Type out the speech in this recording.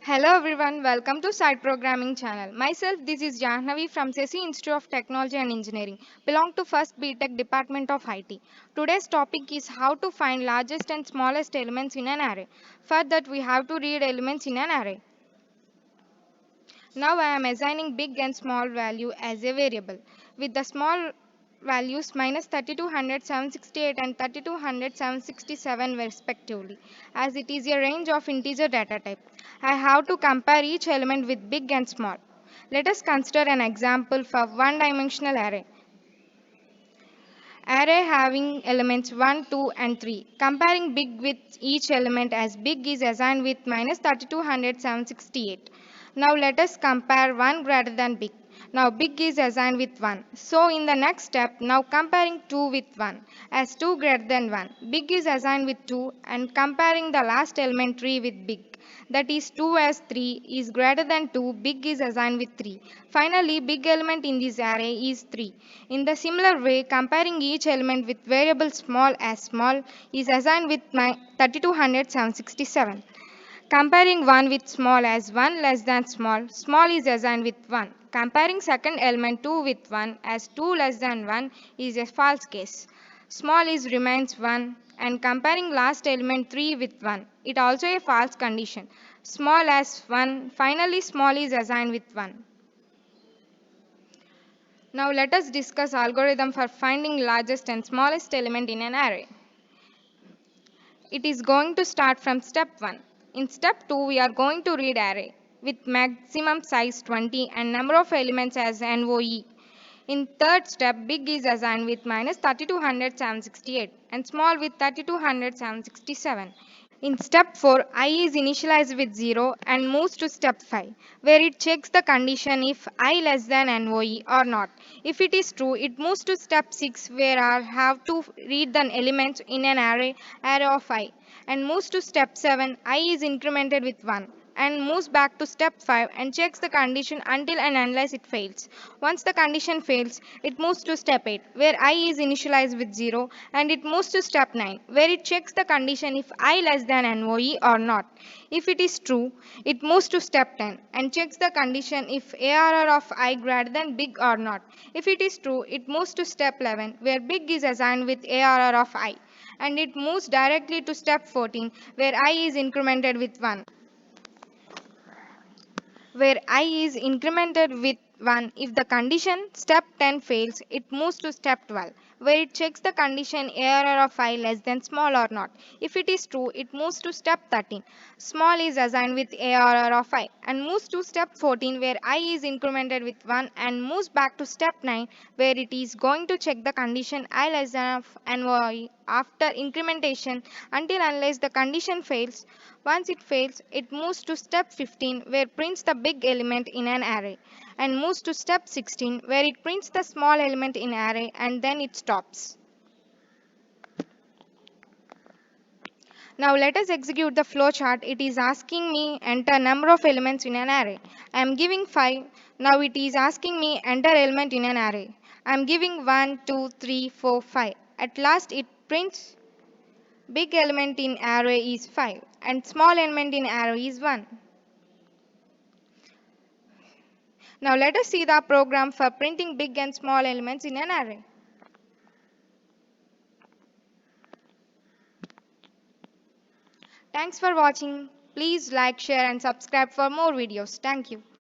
Hello everyone, welcome to Site Programming channel. Myself, this is Jahnavi from Sesi Institute of Technology and Engineering, belong to First BTech Department of IT. Today's topic is how to find largest and smallest elements in an array. For that, we have to read elements in an array. Now I am assigning big and small value as a variable. With the small values minus 3200, 768 and 3200, 767 respectively, as it is a range of integer data type. I have to compare each element with big and small. Let us consider an example for one-dimensional array. Array having elements 1, 2 and 3. Comparing big with each element as big is assigned with minus 3200 768. Now let us compare 1 greater than big. Now big is assigned with 1. So in the next step, now comparing 2 with 1 as 2 greater than 1. Big is assigned with 2 and comparing the last element 3 with big. That is 2 as 3 is greater than 2, big is assigned with 3. Finally, big element in this array is 3. In the similar way, comparing each element with variable small as small is assigned with my 3200 767. Comparing 1 with small as 1 less than small, small is assigned with 1. Comparing second element 2 with 1 as 2 less than 1 is a false case. Small is remains 1 and comparing last element 3 with 1. It also a false condition. Small as 1, finally small is assigned with 1. Now let us discuss algorithm for finding largest and smallest element in an array. It is going to start from step 1. In step 2, we are going to read array with maximum size 20 and number of elements as NOE. In third step, big is assigned with minus 3200 768 and small with 3200 767. In step 4, I is initialized with 0 and moves to step 5, where it checks the condition if I less than NOE or not. If it is true, it moves to step 6, where I have to read the elements in an array of I, and moves to step 7, I is incremented with 1 and moves back to step 5 and checks the condition until and unless it fails. Once the condition fails, it moves to step 8, where I is initialized with 0 and it moves to step 9, where it checks the condition if I less than NOE or not. If it is true, it moves to step 10 and checks the condition if ARR of I greater than big or not. If it is true, it moves to step 11, where big is assigned with ARR of I, and it moves directly to step 14, where I is incremented with 1, where I is incremented with 1. If the condition step 10 fails, it moves to step 12, where it checks the condition ARR of I less than small or not. If it is true, it moves to step 13. Small is assigned with ARR of I and moves to step 14, where I is incremented with 1 and moves back to step 9, where it is going to check the condition I less than of NOI after incrementation until unless the condition fails. Once it fails, it moves to step 15, where it prints the big element in an array, and moves to step 16, where it prints the small element in array, and then it stops. Now let us execute the flowchart. It is asking me enter number of elements in an array. I am giving 5. Now it is asking me enter element in an array. I am giving 1, 2, 3, 4, 5. At last it prints big element in array is 5 and small element in array is 1. Now let us see the program for printing big and small elements in an array. Thanks for watching. Please like, share and subscribe for more videos. Thank you.